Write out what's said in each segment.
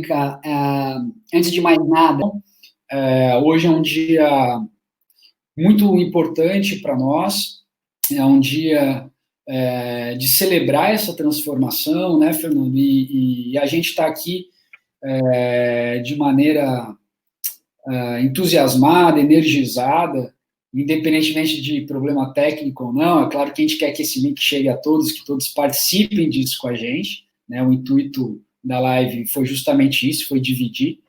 Mônica, antes de mais nada, hoje é um dia muito importante para nós, é um dia de celebrar essa transformação, né, Fernando? E a gente está aqui de maneira entusiasmada, energizada, independentemente de problema técnico ou não. É claro que a gente quer que esse link chegue a todos, que todos participem disso com a gente, né? O intuito da live foi justamente isso, foi dividir.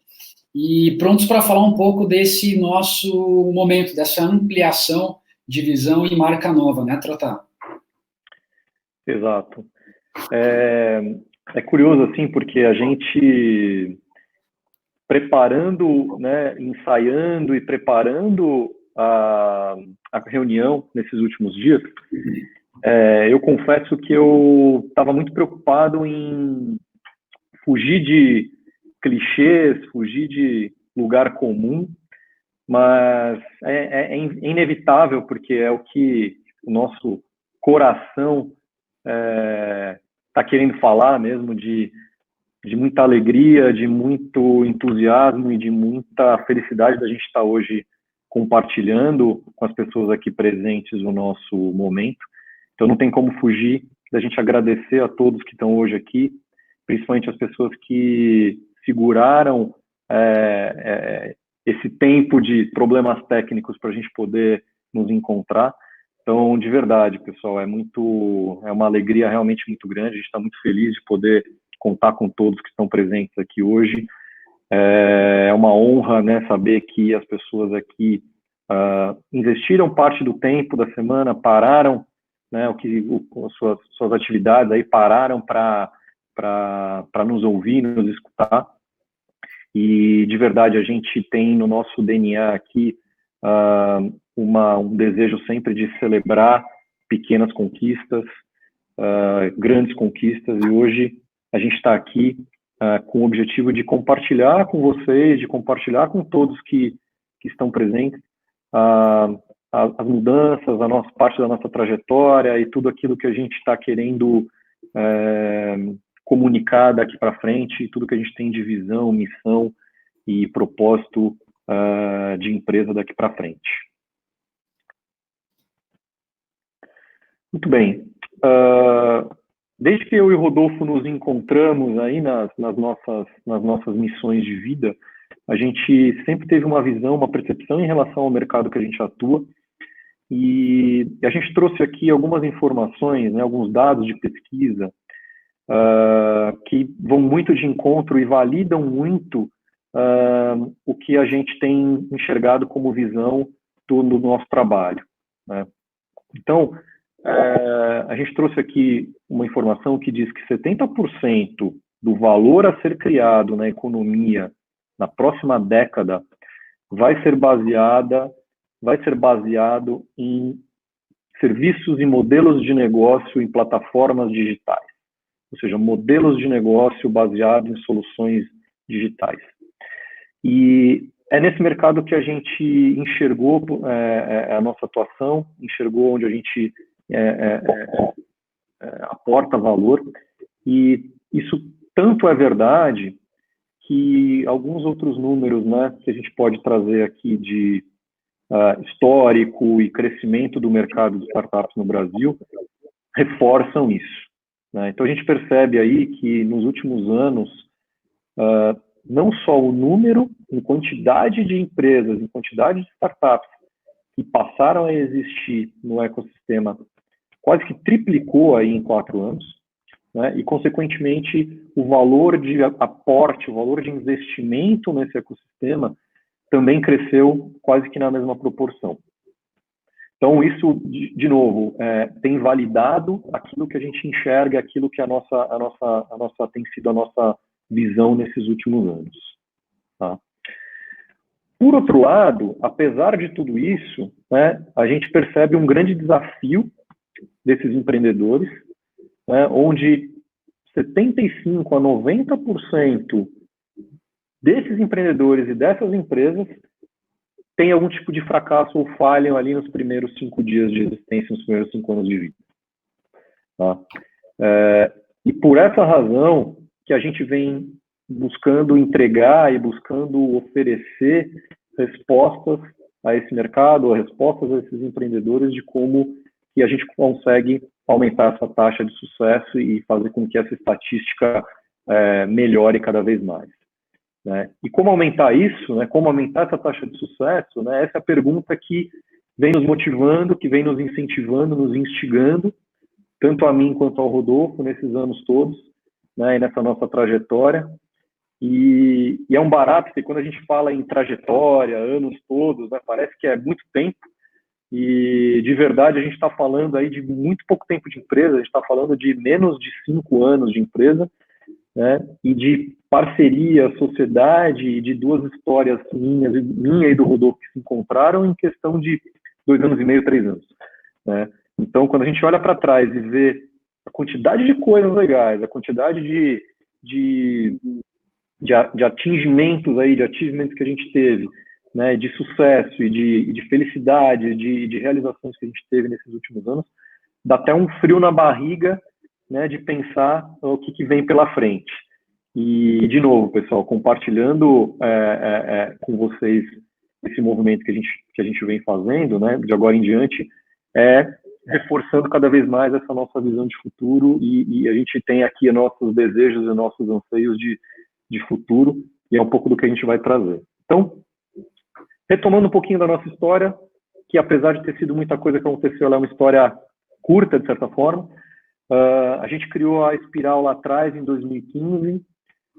E prontos para falar um pouco desse nosso momento, dessa ampliação de visão e marca nova, né, Trotar? Exato. É curioso, assim, porque a gente preparando, né, ensaiando e preparando a reunião nesses últimos dias, eu confesso que eu estava muito preocupado em fugir de clichês, fugir de lugar comum, mas é inevitável, porque é o que o nosso coração está querendo falar mesmo, de muita alegria, de muito entusiasmo e de muita felicidade da gente estar hoje compartilhando com as pessoas aqui presentes o nosso momento. Então não tem como fugir da gente agradecer a todos que estão hoje aqui, principalmente as pessoas que seguraram esse tempo de problemas técnicos para a gente poder nos encontrar. Então, de verdade, pessoal, é uma alegria realmente muito grande. A gente está muito feliz de poder contar com todos que estão presentes aqui hoje. É uma honra, né, saber que as pessoas aqui investiram parte do tempo da semana, pararam, né, suas atividades aí, pararam para nos ouvir, nos escutar. E, de verdade, a gente tem no nosso DNA aqui um desejo sempre de celebrar pequenas conquistas, grandes conquistas, e hoje a gente está aqui com o objetivo de compartilhar com vocês, de compartilhar com todos que estão presentes, as mudanças, parte da nossa trajetória e tudo aquilo que a gente está querendo comunicar daqui para frente, e tudo que a gente tem de visão, missão e propósito de empresa daqui para frente. Muito bem. Desde que eu e o Rodolfo nos encontramos aí nas nossas missões de vida, a gente sempre teve uma visão, uma percepção em relação ao mercado que a gente atua, e a gente trouxe aqui algumas informações, né, alguns dados de pesquisa que vão muito de encontro e validam muito o que a gente tem enxergado como visão do nosso trabalho, né? Então, a gente trouxe aqui uma informação que diz que 70% do valor a ser criado na economia na próxima década vai ser baseado em serviços e modelos de negócio em plataformas digitais, ou seja, modelos de negócio baseados em soluções digitais. E é nesse mercado que a gente enxergou a nossa atuação, enxergou onde a gente aporta valor, e isso tanto é verdade que alguns outros números, né, que a gente pode trazer aqui de histórico e crescimento do mercado de startups no Brasil reforçam isso, né? Então a gente percebe aí que nos últimos anos não só o número, em quantidade de empresas, em quantidade de startups que passaram a existir no ecossistema quase que triplicou aí em 4 anos, né? E, consequentemente, o valor de aporte, o valor de investimento nesse ecossistema também cresceu quase que na mesma proporção. Então, isso, de novo, tem validado aquilo que a gente enxerga, aquilo que tem sido a nossa visão nesses últimos anos, tá? Por outro lado, apesar de tudo isso, né, a gente percebe um grande desafio desses empreendedores, né, onde 75% a 90% desses empreendedores e dessas empresas têm algum tipo de fracasso ou falham ali nos primeiros 5 dias de existência, nos primeiros 5 anos de vida, tá? E por essa razão que a gente vem buscando entregar e buscando oferecer respostas a esse mercado, respostas a esses empreendedores de como que a gente consegue aumentar essa taxa de sucesso e fazer com que essa estatística melhore cada vez mais. Né? E como aumentar isso, né? Como aumentar essa taxa de sucesso, né? Essa é a pergunta que vem nos motivando, que vem nos incentivando, nos instigando, tanto a mim quanto ao Rodolfo, nesses anos todos, né? E nessa nossa trajetória. E é um barato, porque quando a gente fala em trajetória, anos todos, né? Parece que é muito tempo, e de verdade a gente está falando aí de muito pouco tempo de empresa, a gente está falando de menos de 5 anos de empresa, né? E de parceria, sociedade, e de 2 histórias minha e do Rodolfo que se encontraram em questão de 2 anos e meio, 3 anos. Né? Então, quando a gente olha para trás e vê a quantidade de coisas legais, a quantidade de atingimentos aí, de achievements que a gente teve, né, de sucesso e de felicidade, de realizações que a gente teve nesses últimos anos, dá até um frio na barriga, né, de pensar o que vem pela frente. E, de novo, pessoal, compartilhando com vocês esse movimento que a gente vem fazendo, né, de agora em diante, reforçando cada vez mais essa nossa visão de futuro, e a gente tem aqui nossos desejos e nossos anseios de futuro, e é um pouco do que a gente vai trazer. Então, retomando um pouquinho da nossa história, que apesar de ter sido muita coisa que aconteceu, ela é uma história curta, de certa forma. A gente criou a Espiral lá atrás, em 2015,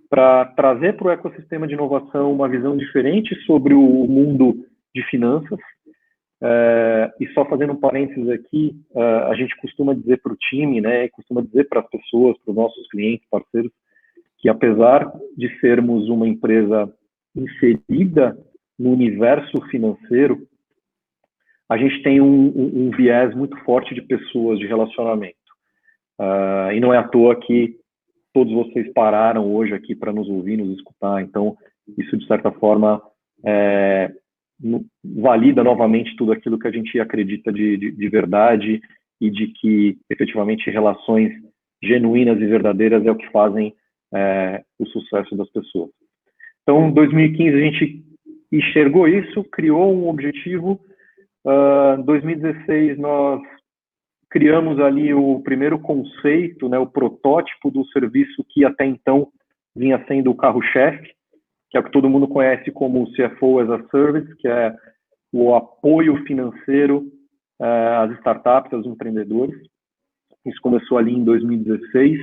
para trazer para o ecossistema de inovação uma visão diferente sobre o mundo de finanças. E só fazendo um parênteses aqui, a gente costuma dizer para o time, né, e costuma dizer para as pessoas, para os nossos clientes, parceiros, que apesar de sermos uma empresa inserida no universo financeiro, a gente tem um viés muito forte de pessoas, de relacionamento. E não é à toa que todos vocês pararam hoje aqui para nos ouvir, nos escutar. Então, isso, de certa forma, valida novamente tudo aquilo que a gente acredita de verdade e de que, efetivamente, relações genuínas e verdadeiras é o que fazem o sucesso das pessoas. Então, em 2015, a gente enxergou isso, criou um objetivo. Em 2016, nós criamos ali o primeiro conceito, né, o protótipo do serviço que até então vinha sendo o carro-chefe, que é o que todo mundo conhece como CFO as a Service, que é o apoio financeiro às startups, aos empreendedores. Isso começou ali em 2016.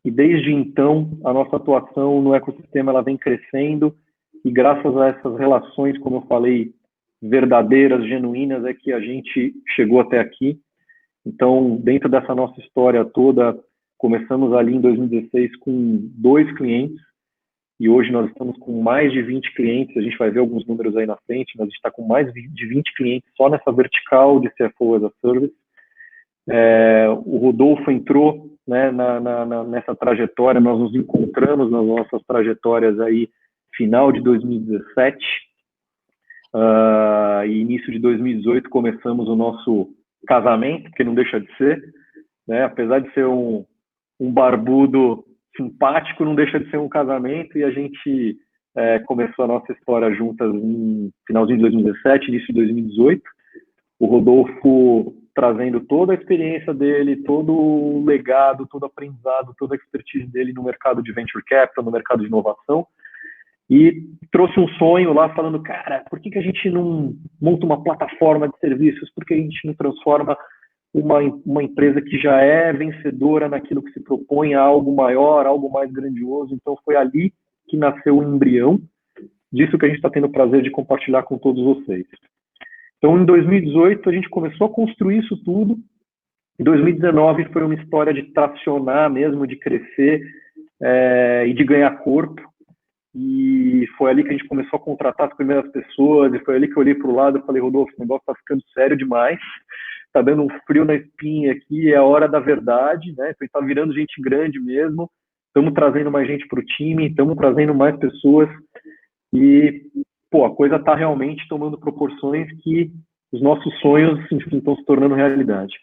E desde então, a nossa atuação no ecossistema ela vem crescendo, e graças a essas relações, como eu falei, verdadeiras, genuínas, é que a gente chegou até aqui. Então, dentro dessa nossa história toda, começamos ali em 2016 com 2 clientes, e hoje nós estamos com mais de 20 clientes. A gente vai ver alguns números aí na frente, mas a gente está com mais de 20 clientes só nessa vertical de CFO as a Service. O Rodolfo entrou, né, nessa trajetória, nós nos encontramos nas nossas trajetórias aí, final de 2017, e início de 2018 começamos o nosso casamento, que não deixa de ser, né, apesar de ser um barbudo simpático, não deixa de ser um casamento, e a gente começou a nossa história juntas em finalzinho de 2017, início de 2018, o Rodolfo trazendo toda a experiência dele, todo o legado, todo o aprendizado, toda a expertise dele no mercado de venture capital, no mercado de inovação, e trouxe um sonho lá falando, cara, por que a gente não monta uma plataforma de serviços, por que a gente não transforma uma empresa que já é vencedora naquilo que se propõe a algo maior, algo mais grandioso? Então foi ali que nasceu o embrião disso que a gente está tendo o prazer de compartilhar com todos vocês. Então, em 2018, a gente começou a construir isso tudo. Em 2019, foi uma história de tracionar mesmo, de crescer e de ganhar corpo. E foi ali que a gente começou a contratar as primeiras pessoas, e foi ali que eu olhei para o lado e falei, Rodolfo, o negócio está ficando sério demais, está dando um frio na espinha aqui, é a hora da verdade, né? Está virando gente grande mesmo, estamos trazendo mais gente para o time, estamos trazendo mais pessoas, e a coisa está realmente tomando proporções que os nossos sonhos, enfim, estão se tornando realidade.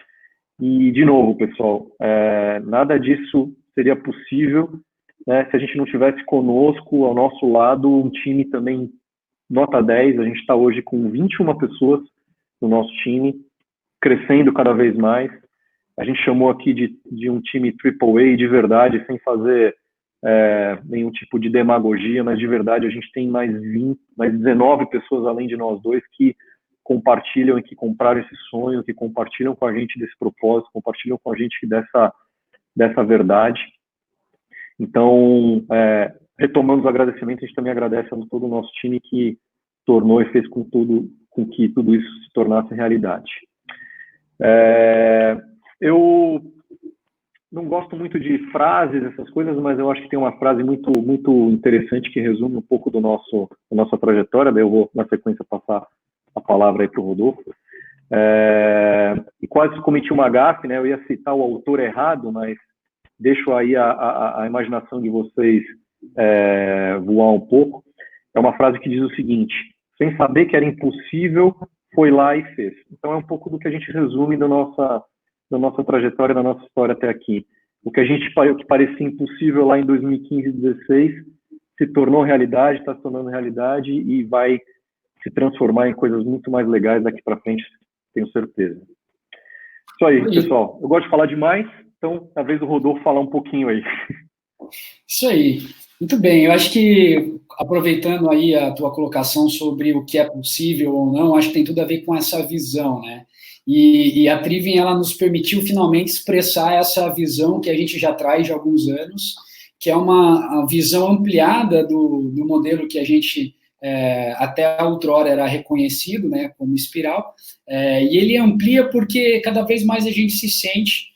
E, de novo, pessoal, nada disso seria possível né? Se a gente não tivesse conosco, ao nosso lado, um time também nota 10, a gente está hoje com 21 pessoas no nosso time, crescendo cada vez mais. A gente chamou aqui de um time AAA de verdade, sem fazer nenhum tipo de demagogia, mas de verdade a gente tem mais 19 pessoas além de nós dois que compartilham e que compraram esse sonho, que compartilham com a gente desse propósito, compartilham com a gente dessa verdade. Então, retomando os agradecimentos, a gente também agradece a todo o nosso time que tornou e fez com que tudo isso se tornasse realidade. Eu não gosto muito de frases, essas coisas, mas eu acho que tem uma frase muito, muito interessante que resume um pouco da nossa trajetória, daí eu vou, na sequência, passar a palavra aí para o Rodolfo. E quase cometi uma gafe, né? Eu ia citar o autor errado, mas deixo aí a imaginação de vocês voar um pouco. É uma frase que diz o seguinte: sem saber que era impossível, foi lá e fez. Então é um pouco do que a gente resume da nossa trajetória, da nossa história até aqui. O que parecia impossível lá em 2015 e 2016 se tornou realidade, está se tornando realidade e vai se transformar em coisas muito mais legais daqui para frente, tenho certeza. Isso aí, pessoal. Eu gosto de falar demais, então talvez o Rodolfo falar um pouquinho aí. Isso aí. Muito bem. Eu acho que, aproveitando aí a tua colocação sobre o que é possível ou não, acho que tem tudo a ver com essa visão, né? E a Trivium, ela nos permitiu finalmente expressar essa visão que a gente já traz de alguns anos, que é uma visão ampliada do modelo que a gente até outrora era reconhecido, né, como Espiral, e ele amplia porque cada vez mais a gente se sente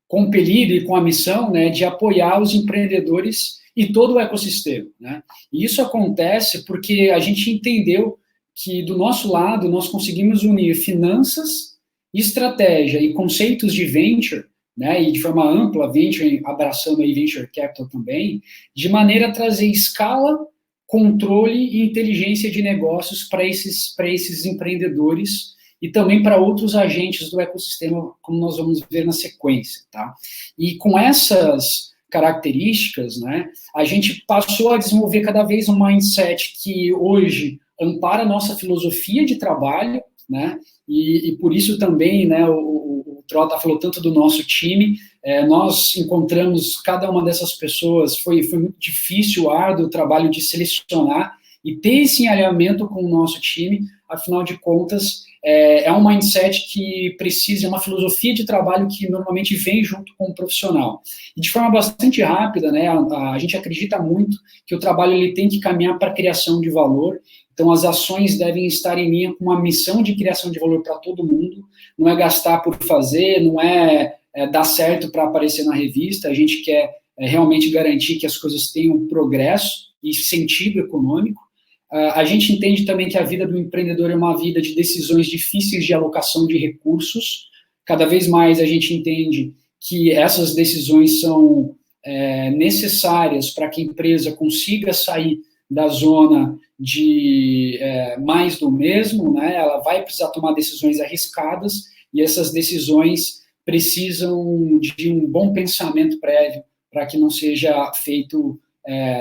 compelido e com a missão, né, de apoiar os empreendedores e todo o ecossistema, né? E isso acontece porque a gente entendeu que do nosso lado nós conseguimos unir finanças, estratégia e conceitos de venture, né, e de forma ampla, venture, abraçando aí venture capital também, de maneira a trazer escala, controle e inteligência de negócios para esses empreendedores e também para outros agentes do ecossistema, como nós vamos ver na sequência, tá? E com essas características, né, a gente passou a desenvolver cada vez um mindset que hoje ampara a nossa filosofia de trabalho, né, e por isso também, né, o Trota falou tanto do nosso time, nós encontramos cada uma dessas pessoas, foi muito difícil, árduo o trabalho de selecionar e ter esse alinhamento com o nosso time, afinal de contas, é um mindset que precisa, é uma filosofia de trabalho que normalmente vem junto com o profissional. E de forma bastante rápida, né, a gente acredita muito que o trabalho ele tem que caminhar para a criação de valor, então as ações devem estar em linha com uma missão de criação de valor para todo mundo, não é gastar por fazer, não é dar certo para aparecer na revista, a gente quer realmente garantir que as coisas tenham progresso e sentido econômico. A gente entende também que a vida do empreendedor é uma vida de decisões difíceis de alocação de recursos. Cada vez mais a gente entende que essas decisões são necessárias para que a empresa consiga sair da zona de mais do mesmo, né? Ela vai precisar tomar decisões arriscadas e essas decisões precisam de um bom pensamento prévio para que não seja feito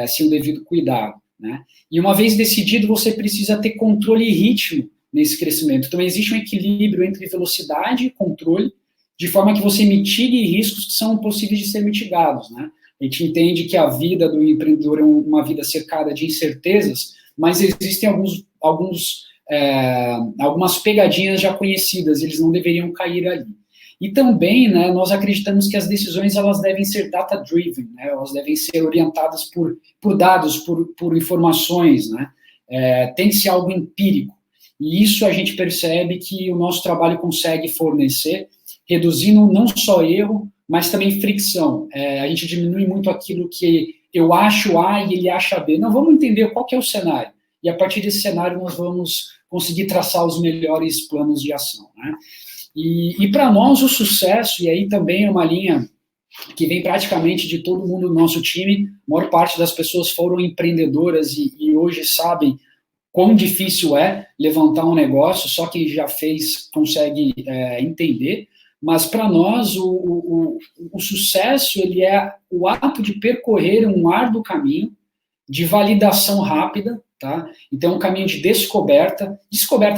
sem o devido cuidado, né? E uma vez decidido, você precisa ter controle e ritmo nesse crescimento. Então, existe um equilíbrio entre velocidade e controle, de forma que você mitigue riscos que são possíveis de ser mitigados, né? A gente entende que a vida do empreendedor é uma vida cercada de incertezas, mas existem algumas pegadinhas já conhecidas, eles não deveriam cair ali. E também, né, nós acreditamos que as decisões elas devem ser data-driven, né, elas devem ser orientadas por dados, por informações, né, tem que ser algo empírico. E isso a gente percebe que o nosso trabalho consegue fornecer, reduzindo não só erro, mas também fricção. A gente diminui muito aquilo que eu acho A e ele acha B. Não, vamos entender qual que é o cenário. E a partir desse cenário nós vamos conseguir traçar os melhores planos de ação, né? E para nós o sucesso, e aí também é uma linha que vem praticamente de todo mundo do nosso time, a maior parte das pessoas foram empreendedoras e hoje sabem quão difícil é levantar um negócio, só quem já fez consegue entender, mas para nós o sucesso ele é o ato de percorrer um árduo caminho de validação rápida, tá? Então, um caminho de descoberta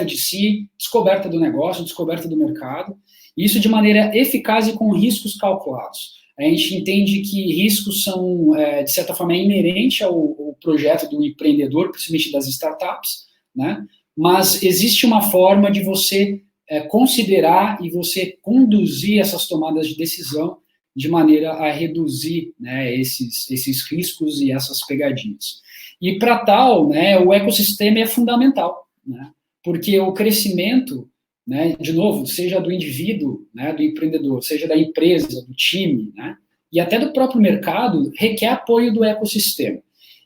de si, descoberta do negócio, descoberta do mercado, e isso de maneira eficaz e com riscos calculados. A gente entende que riscos são, de certa forma, inerente ao projeto do empreendedor, principalmente das startups, né? Mas existe uma forma de você considerar e você conduzir essas tomadas de decisão de maneira a reduzir, né, esses riscos e essas pegadinhas. E para tal, né, o ecossistema é fundamental, né, porque o crescimento, né, de novo, seja do indivíduo, né, do empreendedor, seja da empresa, do time, né, e até do próprio mercado, requer apoio do ecossistema.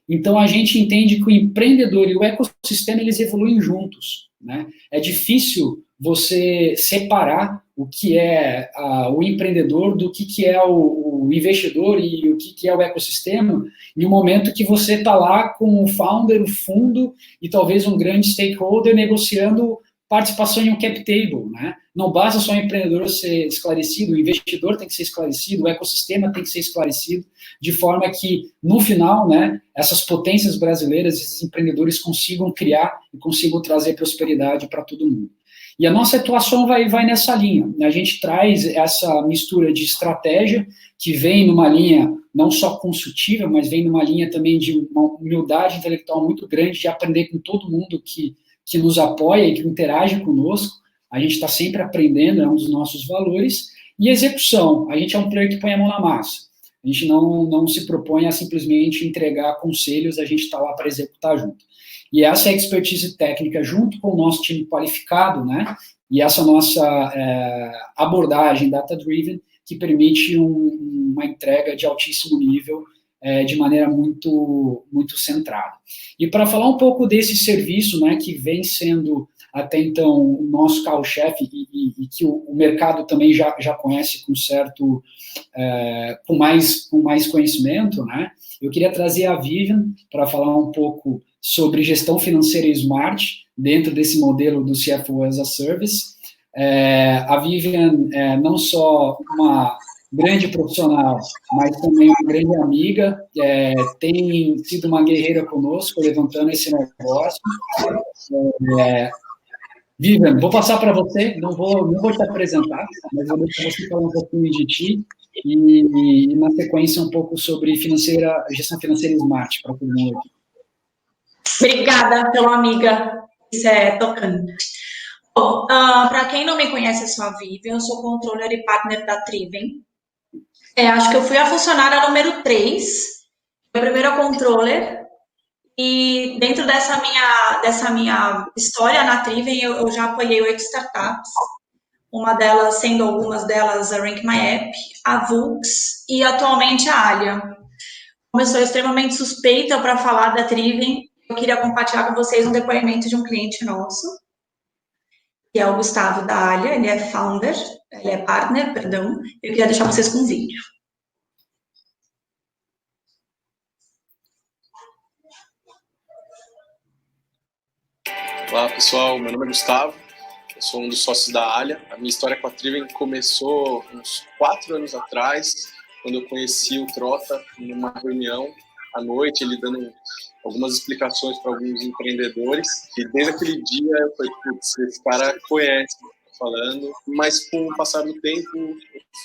Então, a gente entende que o empreendedor e o ecossistema, eles evoluem juntos, né? É difícil você separar o que é o empreendedor do que é o investidor e o que é o ecossistema, em um momento que você está lá com o founder, o fundo e talvez um grande stakeholder negociando participação em um cap table, né? Não basta só o empreendedor ser esclarecido, o investidor tem que ser esclarecido, o ecossistema tem que ser esclarecido, de forma que, no final, né, essas potências brasileiras, esses empreendedores consigam criar e consigam trazer prosperidade para todo mundo. E a nossa atuação vai nessa linha. A gente traz essa mistura de estratégia, que vem numa linha não só consultiva, mas vem numa linha também de uma humildade intelectual muito grande, de aprender com todo mundo que nos apoia e que interage conosco. A gente está sempre aprendendo, é um dos nossos valores. E execução, a gente é um player que põe a mão na massa. A gente não se propõe a simplesmente entregar conselhos, a gente está lá para executar junto. E essa expertise técnica, junto com o nosso time qualificado, né, e essa nossa abordagem data-driven, que permite uma entrega de altíssimo nível, de maneira muito, muito centrada. E para falar um pouco desse serviço, né, que vem sendo até então o nosso carro-chefe e que o mercado também já conhece com certo, com mais conhecimento, né, eu queria trazer a Vivian para falar um pouco sobre gestão financeira smart dentro desse modelo do CFO as a Service. A Vivian é não só uma grande profissional, mas também uma grande amiga, tem sido uma guerreira conosco, levantando esse negócio. Vivian, vou passar para você, não vou te apresentar, mas vou deixar você falar um pouquinho de ti e na sequência, um pouco sobre gestão financeira smart para todo mundo aqui. Obrigada pela amiga, isso é tocante. Bom, para quem não me conhece, eu sou a Vivian, eu sou controller e partner da Triven. Acho que eu fui a funcionária número 3, a primeira controller, e dentro dessa minha história na Triven, eu já apoiei 8 startups, algumas delas a Rank My App, a Vux e atualmente a Alia. Como eu sou extremamente suspeita para falar da Triven, eu queria compartilhar com vocês um depoimento de um cliente nosso, que é o Gustavo da Alia, ele é partner, perdão. Eu queria deixar vocês com um vídeo. Olá, pessoal. Meu nome é Gustavo. Eu sou um dos sócios da Alia. A minha história com a Triven começou uns 4 anos atrás, quando eu conheci o Trota numa reunião à noite, ele dando algumas explicações para alguns empreendedores. E desde aquele dia eu falei, putz, esse cara conhece o que eu estou falando. Mas com o passar do tempo, eu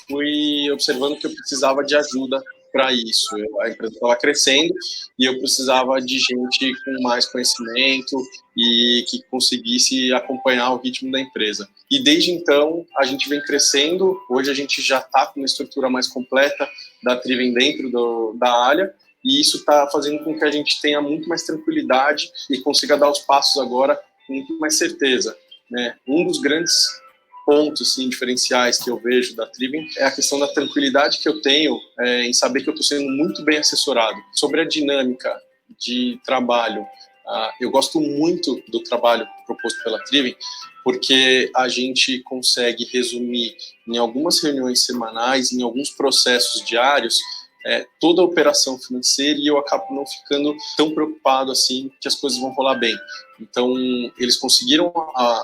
fui observando que eu precisava de ajuda para isso. A empresa estava crescendo e eu precisava de gente com mais conhecimento e que conseguisse acompanhar o ritmo da empresa. E desde então, a gente vem crescendo. Hoje a gente já está com uma estrutura mais completa da Triven dentro da Alia, e isso está fazendo com que a gente tenha muito mais tranquilidade e consiga dar os passos agora com muito mais certeza, né? Um dos grandes pontos assim, diferenciais que eu vejo da Triven é a questão da tranquilidade que eu tenho em saber que eu estou sendo muito bem assessorado. Sobre a dinâmica de trabalho, eu gosto muito do trabalho proposto pela Triven, porque a gente consegue resumir em algumas reuniões semanais, em alguns processos diários, toda a operação financeira e eu acabo não ficando tão preocupado assim que as coisas vão rolar bem. Então, eles conseguiram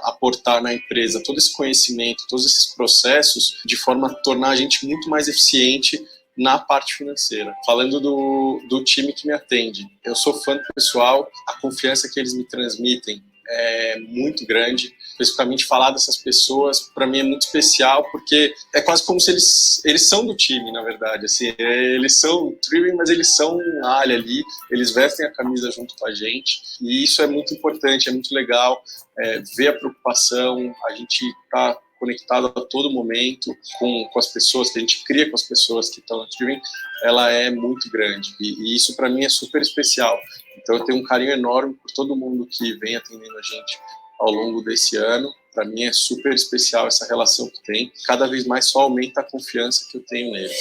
aportar na empresa todo esse conhecimento, todos esses processos, de forma a tornar a gente muito mais eficiente na parte financeira. Falando do time que me atende, eu sou fã do pessoal, a confiança que eles me transmitem é muito grande. Especificamente falar dessas pessoas, para mim é muito especial, porque é quase como se eles são do time, na verdade. Assim, eles são Triven, mas eles são a área ali, eles vestem a camisa junto com a gente, e isso é muito importante, é muito legal ver a preocupação, a gente tá conectado a todo momento com as pessoas, que a gente cria com as pessoas que estão no Triven, ela é muito grande, e isso para mim é super especial. Então eu tenho um carinho enorme por todo mundo que vem atendendo a gente ao longo desse ano. Para mim é super especial essa relação que tem. Cada vez mais só aumenta a confiança que eu tenho neles.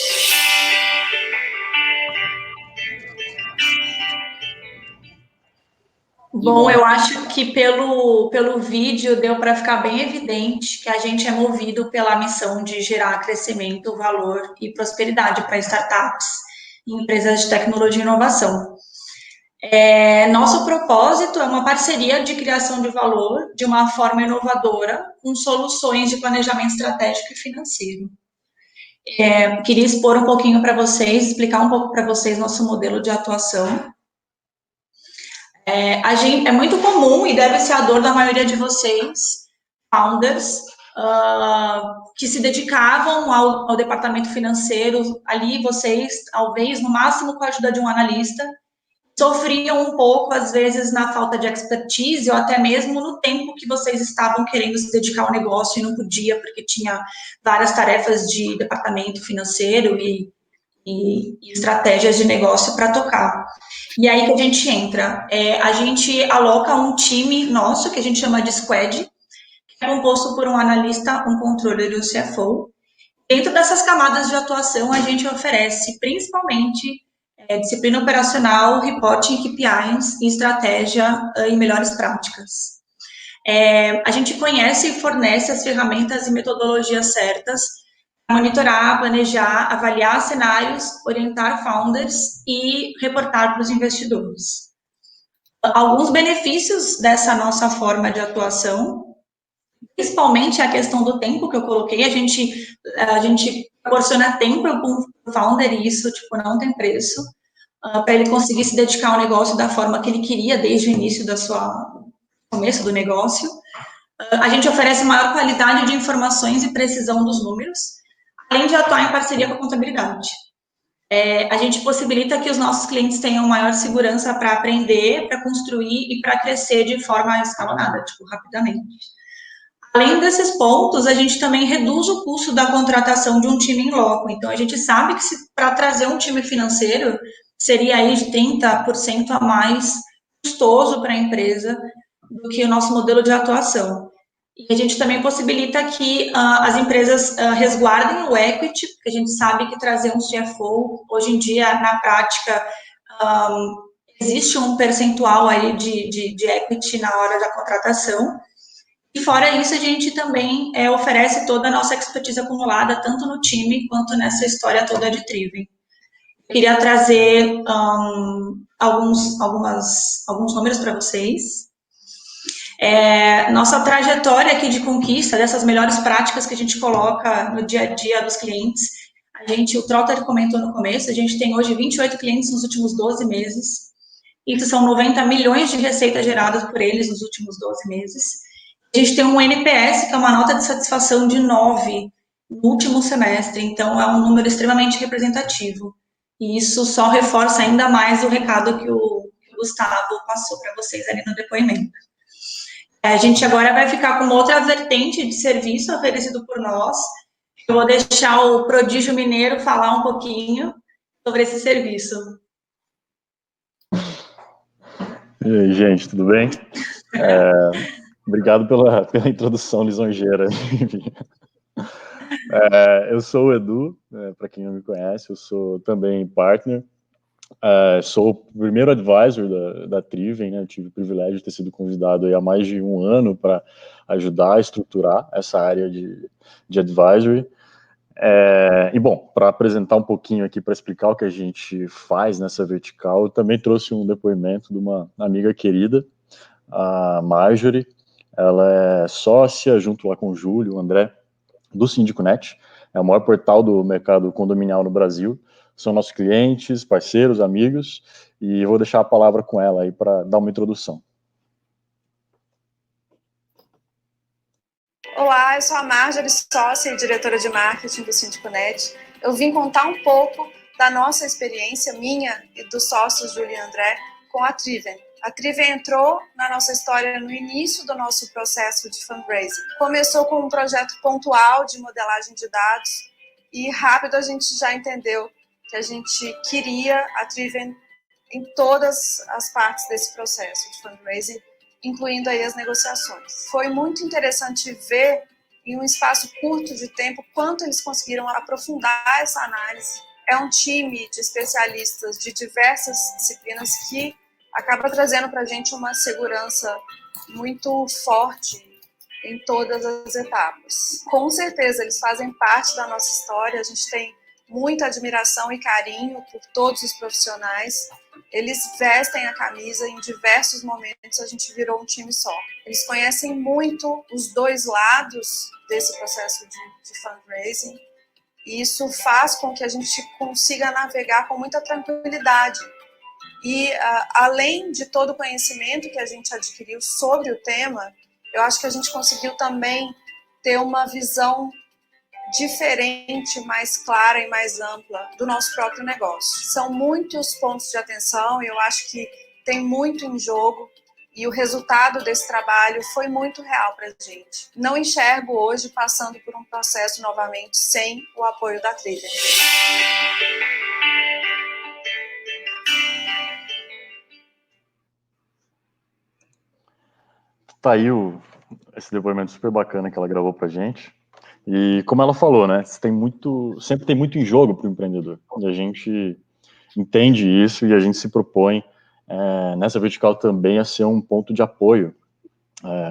Bom, eu acho que pelo vídeo deu para ficar bem evidente que a gente é movido pela missão de gerar crescimento, valor e prosperidade para startups e empresas de tecnologia e inovação. Nosso propósito é uma parceria de criação de valor de uma forma inovadora com soluções de planejamento estratégico e financeiro. Queria expor um pouquinho para vocês, explicar um pouco para vocês nosso modelo de atuação. É muito comum e deve ser a dor da maioria de vocês, founders, que se dedicavam ao departamento financeiro, ali vocês, talvez, no máximo com a ajuda de um analista, sofriam um pouco, às vezes, na falta de expertise ou até mesmo no tempo que vocês estavam querendo se dedicar ao negócio e não podia, porque tinha várias tarefas de departamento financeiro e estratégias de negócio para tocar. E aí que a gente entra. A gente aloca um time nosso, que a gente chama de squad, que é composto por um analista, um controller e um CFO. Dentro dessas camadas de atuação, a gente oferece principalmente disciplina operacional, reporting, KPIs, estratégia e melhores práticas. A gente conhece e fornece as ferramentas e metodologias certas para monitorar, planejar, avaliar cenários, orientar founders e reportar para os investidores. Alguns benefícios dessa nossa forma de atuação, principalmente a questão do tempo que eu coloquei, a gente proporciona tempo para o founder e isso não tem preço, para ele conseguir se dedicar ao negócio da forma que ele queria desde o início começo do negócio. A gente oferece maior qualidade de informações e precisão dos números, além de atuar em parceria com a contabilidade. A gente possibilita que os nossos clientes tenham maior segurança para aprender, para construir e para crescer de forma escalonada, rapidamente. Além desses pontos, a gente também reduz o custo da contratação de um time em loco. Então, a gente sabe que para trazer um time financeiro, seria aí de 30% a mais custoso para a empresa do que o nosso modelo de atuação. E a gente também possibilita que as empresas resguardem o equity, porque a gente sabe que trazer um CFO, hoje em dia, na prática, existe um percentual aí de equity na hora da contratação. E fora isso, a gente também oferece toda a nossa expertise acumulada, tanto no time quanto nessa história toda de Triven. Queria trazer alguns números para vocês. Nossa trajetória aqui de conquista, dessas melhores práticas que a gente coloca no dia a dia dos clientes, o Trotter comentou no começo, a gente tem hoje 28 clientes nos últimos 12 meses, isso são 90 milhões de receitas geradas por eles nos últimos 12 meses. A gente tem um NPS, que é uma nota de satisfação de 9 no último semestre, então é um número extremamente representativo. E isso só reforça ainda mais o recado que o Gustavo passou para vocês ali no depoimento. A gente agora vai ficar com uma outra vertente de serviço oferecido por nós. Eu vou deixar o Prodígio Mineiro falar um pouquinho sobre esse serviço. E aí, gente, tudo bem? Obrigado pela introdução lisonjeira. Eu sou o Edu, para quem não me conhece, eu sou também partner, sou o primeiro advisor da Triven, né? Eu tive o privilégio de ter sido convidado aí há mais de um ano para ajudar a estruturar essa área de advisory. E bom, para apresentar um pouquinho aqui, para explicar o que a gente faz nessa vertical, eu também trouxe um depoimento de uma amiga querida, a Marjorie. Ela é sócia, junto lá com o Júlio, o André, do SíndicoNet, é o maior portal do mercado condominial no Brasil. São nossos clientes, parceiros, amigos, e eu vou deixar a palavra com ela aí para dar uma introdução. Olá, eu sou a Marjorie, sócia e diretora de marketing do SíndicoNet. Eu vim contar um pouco da nossa experiência, minha e dos sócios Júlio e André, com a Triven. A Triven entrou na nossa história no início do nosso processo de fundraising. Começou com um projeto pontual de modelagem de dados e rápido a gente já entendeu que a gente queria a Triven em todas as partes desse processo de fundraising, incluindo aí as negociações. Foi muito interessante ver, em um espaço curto de tempo, quanto eles conseguiram aprofundar essa análise. É um time de especialistas de diversas disciplinas que acaba trazendo para a gente uma segurança muito forte em todas as etapas. Com certeza, eles fazem parte da nossa história, a gente tem muita admiração e carinho por todos os profissionais. Eles vestem a camisa, em diversos momentos a gente virou um time só. Eles conhecem muito os dois lados desse processo de fundraising, e isso faz com que a gente consiga navegar com muita tranquilidade. E além de todo o conhecimento que a gente adquiriu sobre o tema, eu acho que a gente conseguiu também ter uma visão diferente, mais clara e mais ampla do nosso próprio negócio. São muitos pontos de atenção e eu acho que tem muito em jogo e o resultado desse trabalho foi muito real para a gente. Não enxergo hoje passando por um processo novamente sem o apoio da Triven. Tá aí esse depoimento super bacana que ela gravou pra gente. E como ela falou, né, sempre tem muito em jogo para o empreendedor. E a gente entende isso e a gente se propõe nessa vertical também a ser um ponto de apoio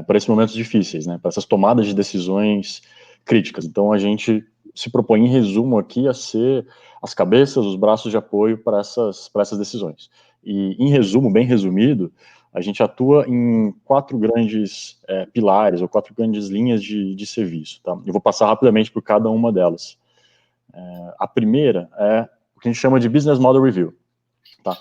para esses momentos difíceis, né, para essas tomadas de decisões críticas. Então a gente se propõe, em resumo aqui, a ser as cabeças, os braços de apoio para essas decisões. E em resumo, bem resumido, a gente atua em 4 grandes pilares, ou 4 grandes linhas de serviço. Tá? Eu vou passar rapidamente por cada uma delas. A primeira é o que a gente chama de Business Model Review. Tá?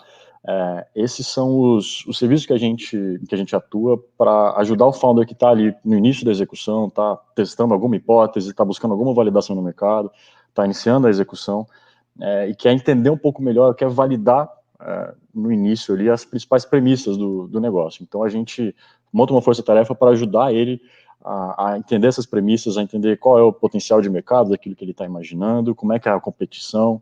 Esses são os serviços que a gente atua para ajudar o founder que está ali no início da execução, está testando alguma hipótese, está buscando alguma validação no mercado, está iniciando a execução, e quer entender um pouco melhor, quer validar no início ali as principais premissas do negócio. Então a gente monta uma força-tarefa para ajudar ele a entender essas premissas, a entender qual é o potencial de mercado daquilo que ele está imaginando, como é que é a competição,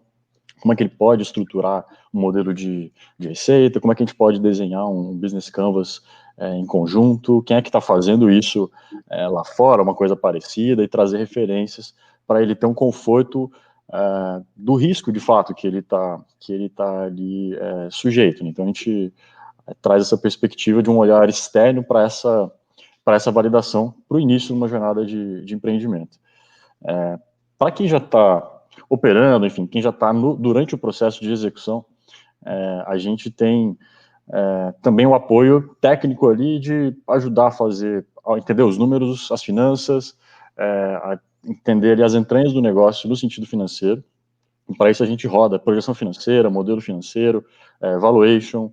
como é que ele pode estruturar um modelo de receita, como é que a gente pode desenhar um business canvas em conjunto, quem é que está fazendo isso lá fora, uma coisa parecida, e trazer referências para ele ter um conforto do risco, de fato, que ele tá ali sujeito. Então, a gente traz essa perspectiva de um olhar externo para essa validação, para o início de uma jornada de empreendimento. Para quem já está operando, enfim, quem já está durante o processo de execução, a gente tem também o apoio técnico ali de ajudar a entender os números, as finanças, a entender ali as entranhas do negócio no sentido financeiro. E para isso a gente roda projeção financeira, modelo financeiro, valuation,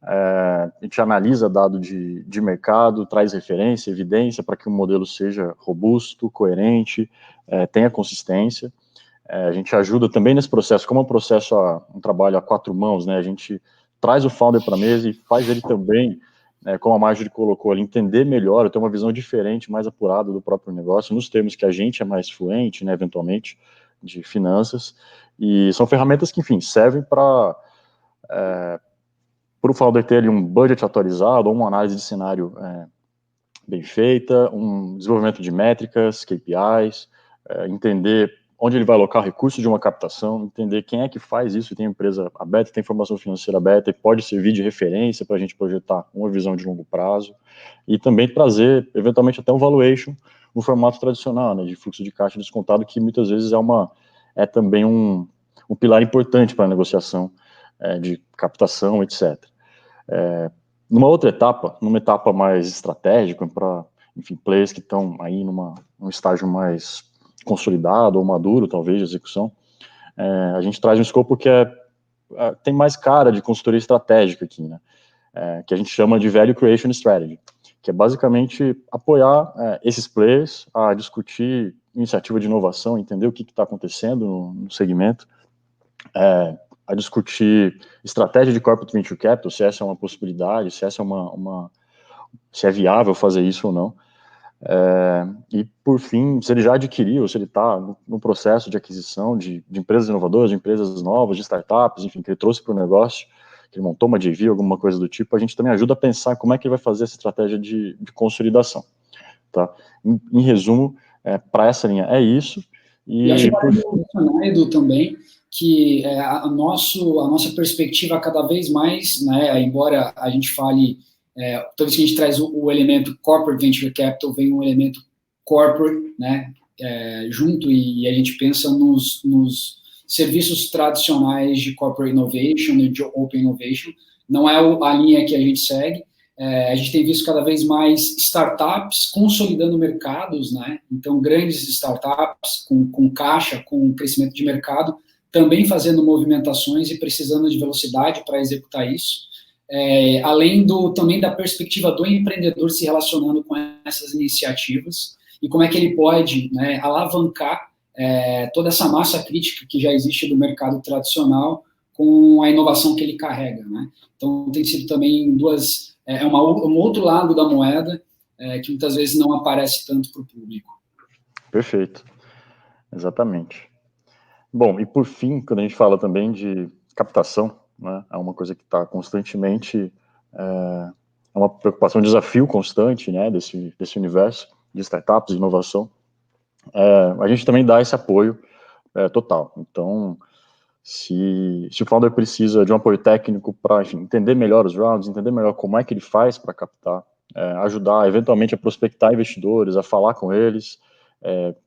a gente analisa dado de mercado, traz referência, evidência para que o modelo seja robusto, coerente, tenha consistência. A gente ajuda também nesse processo, como é um trabalho a 4 mãos, né, a gente traz o founder para a mesa e faz ele também, como a Marjorie colocou ali, entender melhor, ter uma visão diferente, mais apurada do próprio negócio, nos termos que a gente é mais fluente, né, eventualmente, de finanças, e são ferramentas que, enfim, servem para o founder ter ali um budget atualizado, ou uma análise de cenário bem feita, um desenvolvimento de métricas, KPIs, entender onde ele vai alocar recursos de uma captação, entender quem é que faz isso, tem empresa aberta, tem informação financeira aberta e pode servir de referência para a gente projetar uma visão de longo prazo, e também trazer, eventualmente, até um valuation no formato tradicional, né, de fluxo de caixa descontado, que muitas vezes é uma é também um pilar importante para a negociação de captação, etc. Numa outra etapa, numa etapa mais estratégica, para, enfim, players que estão aí num estágio mais consolidado ou maduro, talvez, de execução, a gente traz um escopo que tem mais cara de consultoria estratégica aqui, né? Que a gente chama de Value Creation Strategy, que é basicamente apoiar esses players a discutir iniciativa de inovação, entender o que está acontecendo no segmento, a discutir estratégia de corporate venture capital, se essa é uma possibilidade, se essa é se é viável fazer isso ou não. E, por fim, se ele já adquiriu, se ele está no processo de aquisição de empresas inovadoras, de empresas novas, de startups, enfim, que ele trouxe para o negócio, que ele montou uma JV, alguma coisa do tipo, a gente também ajuda a pensar como é que ele vai fazer essa estratégia de consolidação. Tá? Em resumo, para essa linha é isso. E acho que pode mencionar, Edu, também, que a nossa perspectiva cada vez mais, né, embora a gente fale, toda vez que a gente traz o elemento corporate venture capital, vem um elemento corporate, né, junto, e a gente pensa nos serviços tradicionais de corporate innovation e de open innovation. Não é a linha que a gente segue. A gente tem visto cada vez mais startups consolidando mercados, né? Então, grandes startups com caixa, com crescimento de mercado, também fazendo movimentações e precisando de velocidade para executar isso. Além também da perspectiva do empreendedor se relacionando com essas iniciativas e como é que ele pode, né, alavancar toda essa massa crítica que já existe do mercado tradicional com a inovação que ele carrega, né? Então, tem sido também um outro lado da moeda que muitas vezes não aparece tanto para o público. Perfeito, exatamente. Bom, e por fim, quando a gente fala também de captação, né, é uma coisa que está constantemente, é uma preocupação, um desafio constante, né, desse universo de startups, de inovação. A gente também dá esse apoio total. Então, se o founder precisa de um apoio técnico para entender melhor os rounds, entender melhor como é que ele faz para captar, ajudar eventualmente a prospectar investidores, a falar com eles,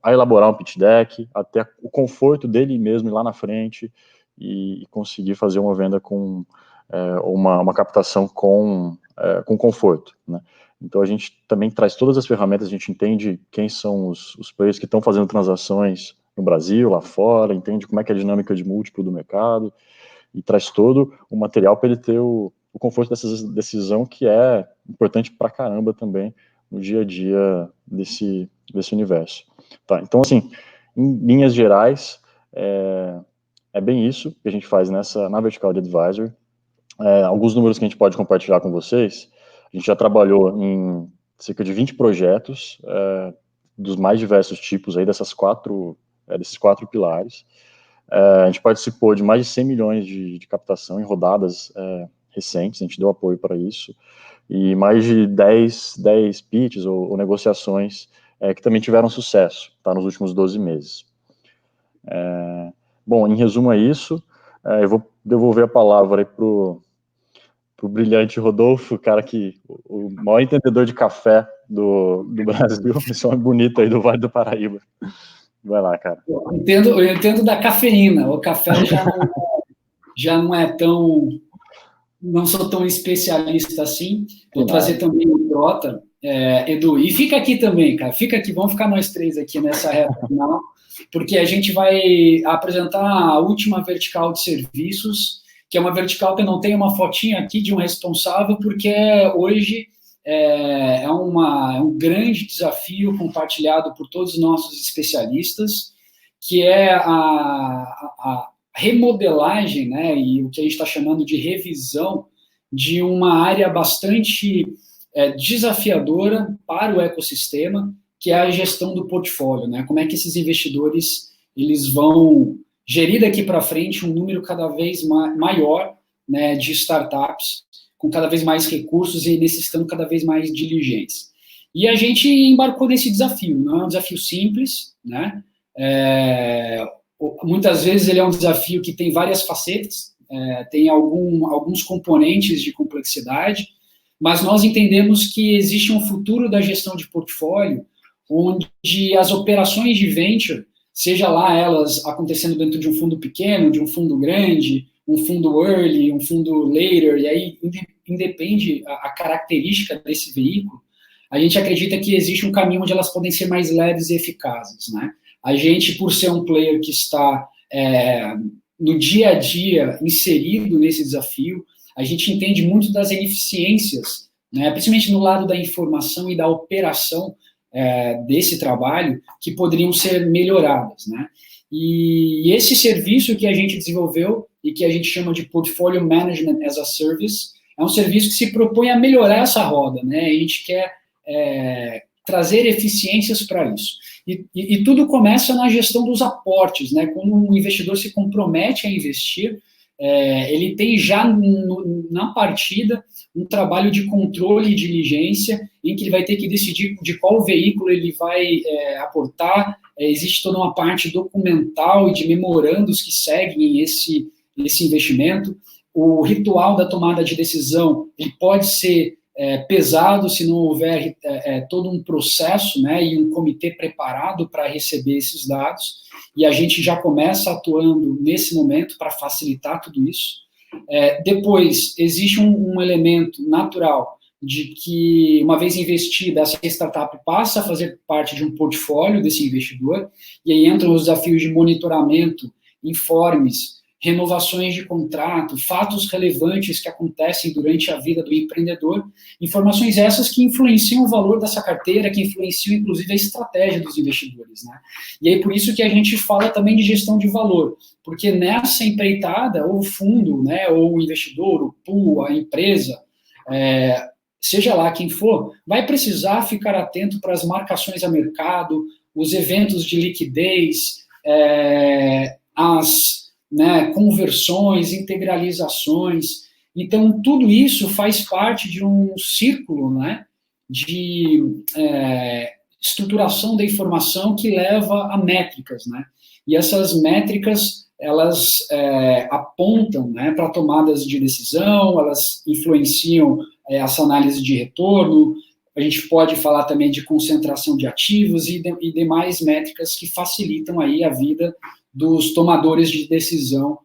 a elaborar um pitch deck, até o conforto dele mesmo ir lá na frente e conseguir fazer uma venda com uma captação com conforto, né? Então, a gente também traz todas as ferramentas, a gente entende quem são os players que estão fazendo transações no Brasil, lá fora, entende como é que é a dinâmica de múltiplo do mercado, e traz todo o material para ele ter o conforto dessa decisão, que é importante pra caramba também no dia a dia desse universo. Tá, então, assim, em linhas gerais, é bem isso que a gente faz na vertical de advisory. Alguns números que a gente pode compartilhar com vocês: a gente já trabalhou em cerca de 20 projetos, dos mais diversos tipos aí, desses quatro pilares. A gente participou de mais de 100 milhões de captação em rodadas recentes, a gente deu apoio para isso, e mais de 10 pitches ou negociações que também tiveram sucesso, tá, nos últimos 12 meses. Bom, em resumo é isso. Eu vou devolver a palavra aí pro brilhante Rodolfo, o maior entendedor de café do Brasil, esse homem bonito aí do Vale do Paraíba. Vai lá, cara. Eu entendo da cafeína. O café já não é tão... Não sou tão especialista assim. Vou trazer também o Trota, Edu. E fica aqui também, cara. Fica aqui, vamos ficar nós três aqui nessa reta final, porque a gente vai apresentar a última vertical de serviços, que é uma vertical que eu não tenho uma fotinha aqui de um responsável, porque hoje é um grande desafio compartilhado por todos os nossos especialistas, que é a remodelagem, né, e o que a gente está chamando de revisão de uma área bastante desafiadora para o ecossistema, que é a gestão do portfólio, né? Como é que esses investidores eles vão gerir daqui para frente um número cada vez maior, né, de startups, com cada vez mais recursos e necessitando cada vez mais diligência. E a gente embarcou nesse desafio. Não é um desafio simples, né? Muitas vezes ele é um desafio que tem várias facetas, tem alguns componentes de complexidade, mas nós entendemos que existe um futuro da gestão de portfólio onde as operações de venture seja lá elas acontecendo dentro de um fundo pequeno, de um fundo grande, um fundo early, um fundo later, e aí independe a característica desse veículo, a gente acredita que existe um caminho onde elas podem ser mais leves e eficazes, né? A gente, por ser um player que está no dia a dia inserido nesse desafio, a gente entende muito das ineficiências, né, principalmente no lado da informação e da operação desse trabalho, que poderiam ser melhoradas, né? E esse serviço que a gente desenvolveu e que a gente chama de Portfolio Management as a Service, é um serviço que se propõe a melhorar essa roda, né? A gente quer trazer eficiências para isso. E tudo começa na gestão dos aportes, né? Quando um investidor se compromete a investir, ele tem já na partida um trabalho de controle e diligência, em que ele vai ter que decidir de qual veículo ele vai aportar. Existe toda uma parte documental e de memorandos que seguem esse investimento. O ritual da tomada de decisão, ele pode ser pesado se não houver todo um processo, né, e um comitê preparado para receber esses dados, e a gente já começa atuando nesse momento para facilitar tudo isso. Depois, existe um elemento natural de que, uma vez investida, essa startup passa a fazer parte de um portfólio desse investidor, e aí entram os desafios de monitoramento, informes, renovações de contrato, fatos relevantes que acontecem durante a vida do empreendedor, informações essas que influenciam o valor dessa carteira, que influenciam, inclusive, a estratégia dos investidores, né? E aí, por isso que a gente fala também de gestão de valor, porque nessa empreitada, ou o fundo, né, ou o investidor, o pool, a empresa, seja lá quem for, vai precisar ficar atento para as marcações a mercado, os eventos de liquidez, conversões, integralizações. Então, tudo isso faz parte de um círculo, né, de estruturação da informação que leva a métricas, né? E essas métricas, elas apontam, né, para tomadas de decisão, elas influenciam essa análise de retorno. A gente pode falar também de concentração de ativos e demais métricas que facilitam aí a vida dos tomadores de decisão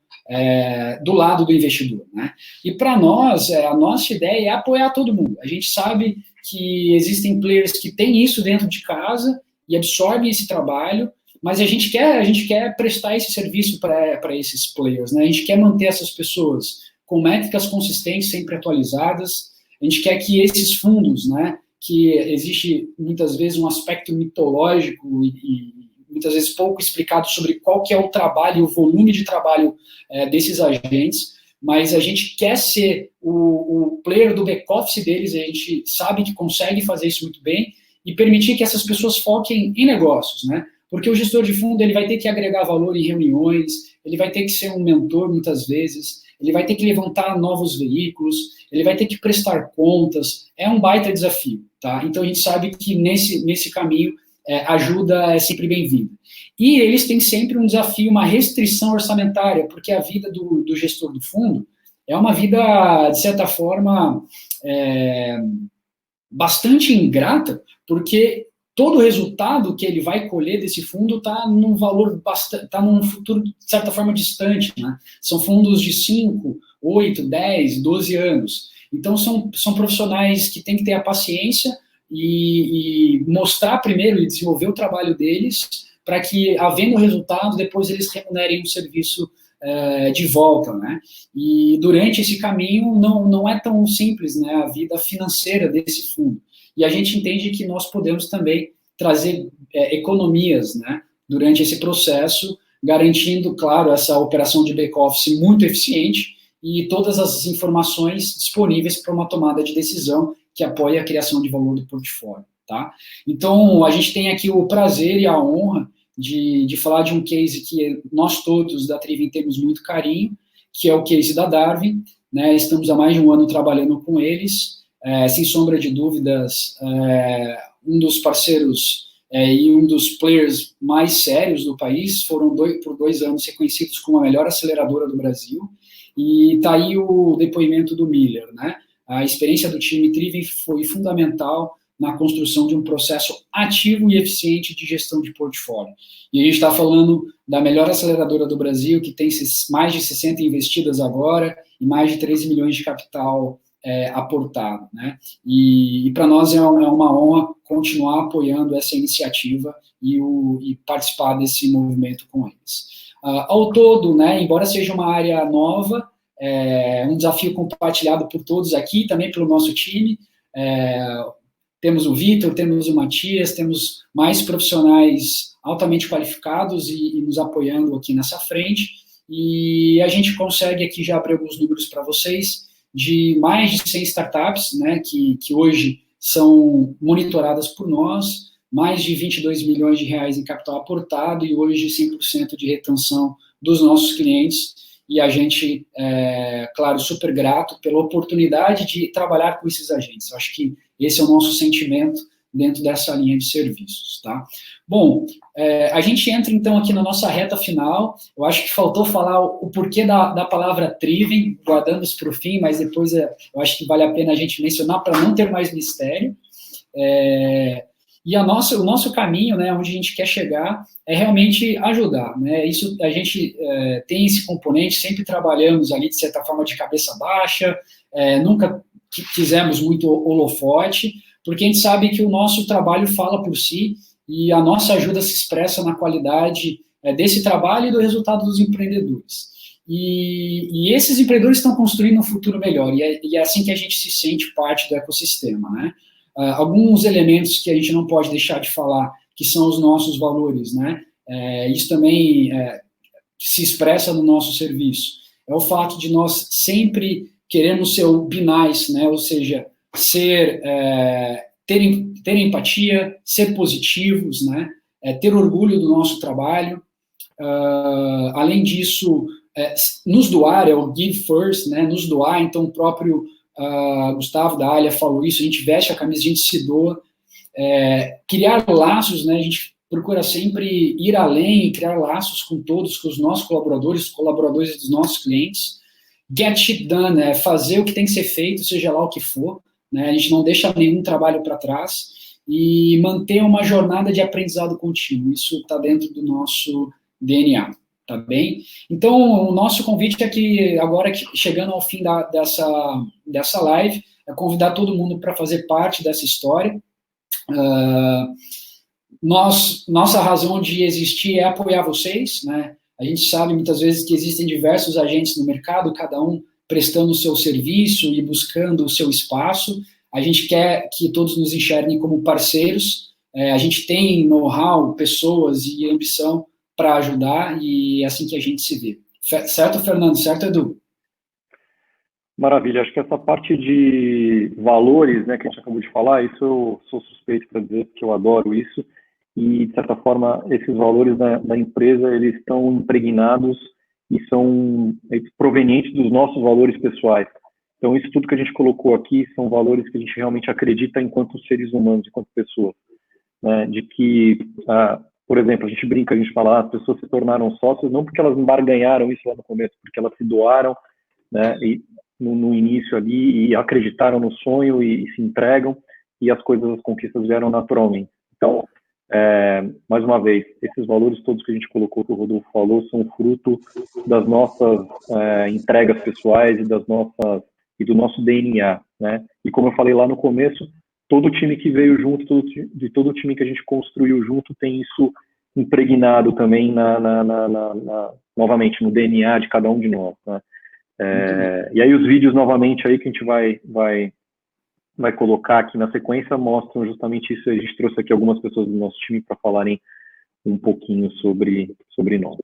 do lado do investidor, né? E para nós, a nossa ideia é apoiar todo mundo. A gente sabe que existem players que têm isso dentro de casa e absorvem esse trabalho, mas a gente quer prestar esse serviço para esses players, né? A gente quer manter essas pessoas com métricas consistentes, sempre atualizadas. A gente quer que esses fundos, né, que existe muitas vezes um aspecto mitológico e muitas vezes pouco explicado sobre qual que é o trabalho, o volume de trabalho desses agentes, mas a gente quer ser o player do back-office deles, a gente sabe que consegue fazer isso muito bem e permitir que essas pessoas foquem em negócios, né? Porque o gestor de fundo, ele vai ter que agregar valor em reuniões, ele vai ter que ser um mentor muitas vezes, ele vai ter que levantar novos veículos, ele vai ter que prestar contas, é um baita desafio, tá? Então a gente sabe que nesse caminho ajuda é sempre bem-vinda. E eles têm sempre um desafio, uma restrição orçamentária, porque a vida do gestor do fundo é uma vida, de certa forma, bastante ingrata, porque todo o resultado que ele vai colher desse fundo está num valor está num futuro, de certa forma, distante, né? São fundos de 5, 8, 10, 12 anos. Então, são profissionais que têm que ter a paciência e mostrar primeiro e desenvolver o trabalho deles para que, havendo resultado, depois eles remunerem o serviço de volta, né? E durante esse caminho não é tão simples, né, a vida financeira desse fundo. E a gente entende que nós podemos também trazer economias, né, durante esse processo, garantindo, claro, essa operação de back-office muito eficiente e todas as informações disponíveis para uma tomada de decisão que apoie a criação de valor do portfólio, tá? Então, a gente tem aqui o prazer e a honra de falar de um case que nós todos da Triven temos muito carinho, que é o case da Darwin, né? Estamos há mais de um ano trabalhando com eles, sem sombra de dúvidas, um dos parceiros e um dos players mais sérios do país, foram por 2 anos reconhecidos como a melhor aceleradora do Brasil, e está aí o depoimento do Miller, né? A experiência do time Triven foi fundamental na construção de um processo ativo e eficiente de gestão de portfólio. E a gente está falando da melhor aceleradora do Brasil, que tem mais de 60 investidas agora e mais de 13 milhões de capital aportado, né? E para nós é uma honra continuar apoiando essa iniciativa e participar desse movimento com eles. Ao todo, né, embora seja uma área nova, um desafio compartilhado por todos aqui, também pelo nosso time, temos o Vitor, temos o Matias, temos mais profissionais altamente qualificados e nos apoiando aqui nessa frente, e a gente consegue aqui já abrir alguns números para vocês, de mais de 100 startups, né, que hoje são monitoradas por nós, mais de 22 milhões de reais em capital aportado e hoje 100% de retenção dos nossos clientes, e a gente, claro, super grato pela oportunidade de trabalhar com esses agentes. Eu acho que esse é o nosso sentimento dentro dessa linha de serviços, tá? Bom, a gente entra, então, aqui na nossa reta final. Eu acho que faltou falar o porquê da palavra Triven, guardando-os para o fim, mas depois eu acho que vale a pena a gente mencionar para não ter mais mistério. E o nosso caminho, né, onde a gente quer chegar, é realmente ajudar, né? Isso, a gente tem esse componente, sempre trabalhamos ali, de certa forma, de cabeça baixa, nunca fizemos muito holofote, porque a gente sabe que o nosso trabalho fala por si, e a nossa ajuda se expressa na qualidade desse trabalho e do resultado dos empreendedores. E esses empreendedores estão construindo um futuro melhor, e é assim que a gente se sente parte do ecossistema, né? Alguns elementos que a gente não pode deixar de falar, que são os nossos valores, né? Isso também se expressa no nosso serviço. É o fato de nós sempre queremos ser o be nice, né? Ou seja, ter empatia, ser positivos, né? Ter orgulho do nosso trabalho. Além disso, nos doar, é o give first, né? Nos doar, então o próprio Gustavo da Alia falou isso, a gente veste a camisa, a gente se doa, criar laços, né, a gente procura sempre ir além e criar laços com todos, com os nossos colaboradores dos nossos clientes, get shit done, fazer o que tem que ser feito, seja lá o que for, né, a gente não deixa nenhum trabalho para trás, e manter uma jornada de aprendizado contínuo, isso está dentro do nosso DNA. Tá bem? Então, o nosso convite é que, agora, chegando ao fim dessa live, é convidar todo mundo para fazer parte dessa história. Nossa razão de existir é apoiar vocês, né? A gente sabe, muitas vezes, que existem diversos agentes no mercado, cada um prestando o seu serviço e buscando o seu espaço. A gente quer que todos nos enxerguem como parceiros. A gente tem know-how, pessoas e ambição para ajudar, e é assim que a gente se vê. Certo, Fernando? Certo, Edu? Maravilha. Acho que essa parte de valores, né, que a gente acabou de falar, isso eu sou suspeito para dizer, porque eu adoro isso, e, de certa forma, esses valores da empresa, eles estão impregnados e são provenientes dos nossos valores pessoais. Então, isso tudo que a gente colocou aqui são valores que a gente realmente acredita enquanto seres humanos, enquanto pessoas, né, de que... por exemplo, a gente brinca, a gente fala, as pessoas se tornaram sócios não porque elas barganharam isso lá no começo, porque elas se doaram, né, e no início ali, e acreditaram no sonho e se entregam, e as coisas, as conquistas vieram naturalmente. Então, mais uma vez, esses valores todos que a gente colocou, que o Rodolfo falou, são fruto das nossas entregas pessoais e do nosso DNA, né? E como eu falei lá no começo, todo time que veio junto, todo time que a gente construiu junto tem isso impregnado também novamente no DNA de cada um de nós, né? E aí os vídeos novamente aí que a gente vai colocar aqui na sequência mostram justamente isso. A gente trouxe aqui algumas pessoas do nosso time para falarem um pouquinho sobre nós.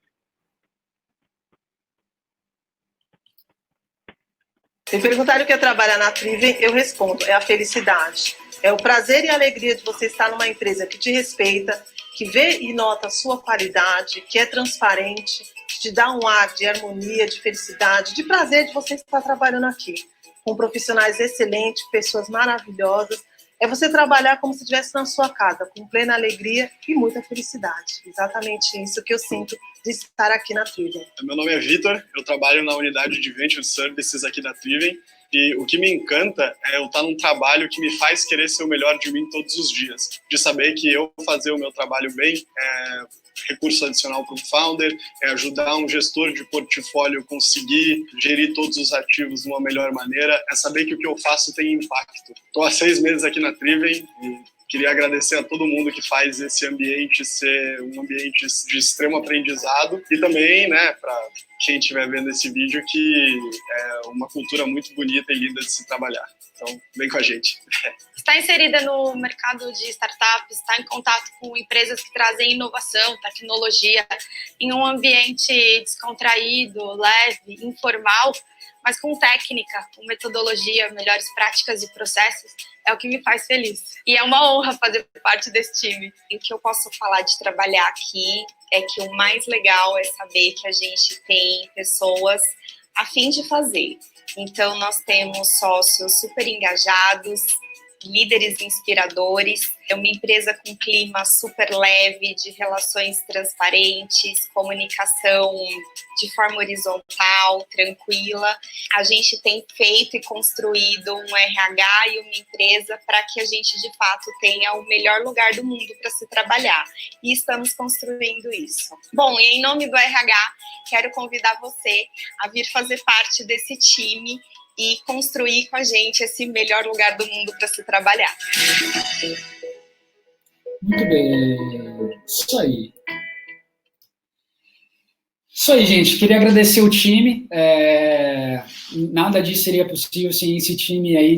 Se perguntarem o que é trabalhar na Triven, eu respondo, é a felicidade. É o prazer e a alegria de você estar numa empresa que te respeita, que vê e nota a sua qualidade, que é transparente, que te dá um ar de harmonia, de felicidade, de prazer de você estar trabalhando aqui. Com profissionais excelentes, pessoas maravilhosas. É você trabalhar como se estivesse na sua casa, com plena alegria e muita felicidade. Exatamente isso que eu sinto de estar aqui na Triven. Meu nome é Vitor, eu trabalho na unidade de Venture Services aqui da Triven E o que me encanta é eu estar num trabalho que me faz querer ser o melhor de mim todos os dias. De saber que eu fazer o meu trabalho bem é recurso adicional para o founder, é ajudar um gestor de portfólio conseguir gerir todos os ativos de uma melhor maneira, é saber que o que eu faço tem impacto. Estou há 6 meses aqui na Triven e queria agradecer a todo mundo que faz esse ambiente ser um ambiente de extremo aprendizado e também, né, para quem estiver vendo esse vídeo, que é uma cultura muito bonita e linda de se trabalhar. Então, vem com a gente. Está inserida no mercado de startups, está em contato com empresas que trazem inovação, tecnologia, em um ambiente descontraído, leve, informal, mas com técnica, com metodologia, melhores práticas e processos, é o que me faz feliz. E é uma honra fazer parte desse time. E o que eu posso falar de trabalhar aqui é que o mais legal é saber que a gente tem pessoas a fim de fazer. Então, nós temos sócios super engajados, líderes inspiradores, é uma empresa com clima super leve, de relações transparentes, comunicação de forma horizontal, tranquila. A gente tem feito e construído um RH e uma empresa para que a gente, de fato, tenha o melhor lugar do mundo para se trabalhar. E estamos construindo isso. Bom, e em nome do RH, quero convidar você a vir fazer parte desse time e construir com a gente esse melhor lugar do mundo para se trabalhar. Muito bem, isso aí. Isso aí, gente. Queria agradecer o time. Nada disso seria possível sem esse time aí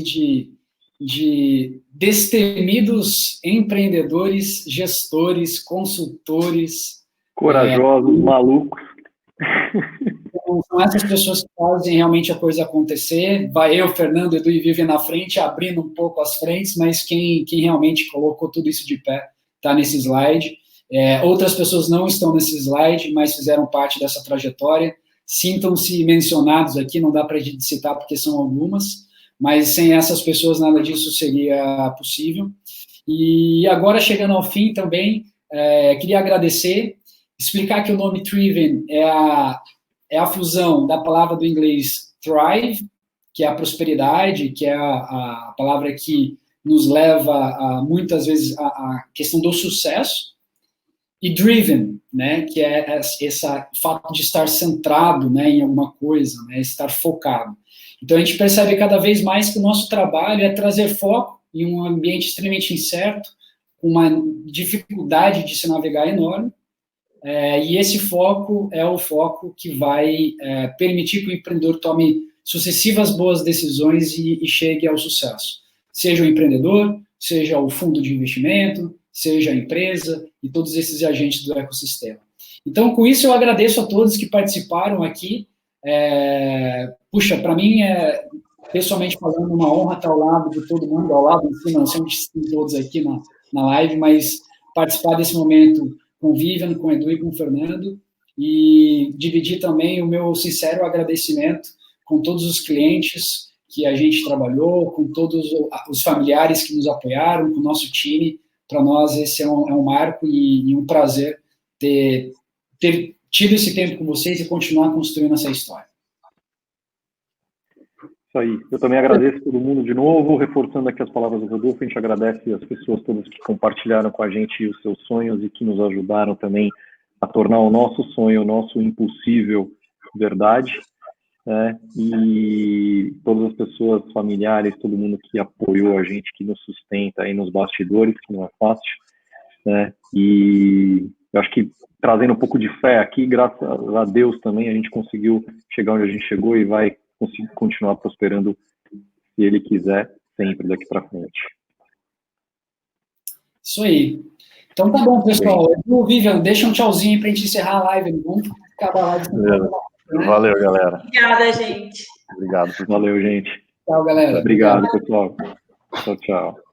de destemidos empreendedores, gestores, consultores. Corajosos, malucos. São essas pessoas que fazem realmente a coisa acontecer. Vai eu, Fernando, Edu e Vivian na frente, abrindo um pouco as frentes, mas quem realmente colocou tudo isso de pé está nesse slide. Outras pessoas não estão nesse slide, mas fizeram parte dessa trajetória. Sintam-se mencionados aqui, não dá para a gente citar porque são algumas, mas sem essas pessoas nada disso seria possível. E agora, chegando ao fim também, queria agradecer, explicar que o nome Triven é a fusão da palavra do inglês thrive, que é a prosperidade, que é a palavra que nos leva, muitas vezes, à questão do sucesso, e driven, né, que é esse fato de estar centrado, né, em alguma coisa, né, estar focado. Então, a gente percebe cada vez mais que o nosso trabalho é trazer foco em um ambiente extremamente incerto, com uma dificuldade de se navegar enorme, e esse foco é o foco que vai permitir que o empreendedor tome sucessivas boas decisões e chegue ao sucesso. Seja o empreendedor, seja o fundo de investimento, seja a empresa e todos esses agentes do ecossistema. Então, com isso, eu agradeço a todos que participaram aqui. Puxa, para mim, pessoalmente falando, uma honra estar ao lado de todo mundo, ao lado, enfim, não somos todos aqui na live, mas participar desse momento com o Vivian, com o Edu e com o Fernando, e dividir também o meu sincero agradecimento com todos os clientes que a gente trabalhou, com todos os familiares que nos apoiaram, com o nosso time. Para nós, esse é um marco e um prazer ter tido esse tempo com vocês e continuar construindo essa história. Isso aí. Eu também agradeço todo mundo de novo, reforçando aqui as palavras do Rodolfo. A gente agradece as pessoas todas que compartilharam com a gente os seus sonhos e que nos ajudaram também a tornar o nosso sonho, o nosso impossível, verdade. E todas as pessoas, familiares, todo mundo que apoiou a gente, que nos sustenta aí nos bastidores, que não é fácil, né? E eu acho que trazendo um pouco de fé aqui, graças a Deus também, a gente conseguiu chegar onde a gente chegou e vai conseguir continuar prosperando, se Ele quiser, sempre daqui para frente. Isso aí. Então tá bom, pessoal. Edu, Vivian, deixa um tchauzinho para a gente encerrar a live. Vamos acabar a live. Valeu, galera. Obrigada, gente. Obrigado. Valeu, gente. Tchau, galera. Obrigado, pessoal. Tchau, tchau.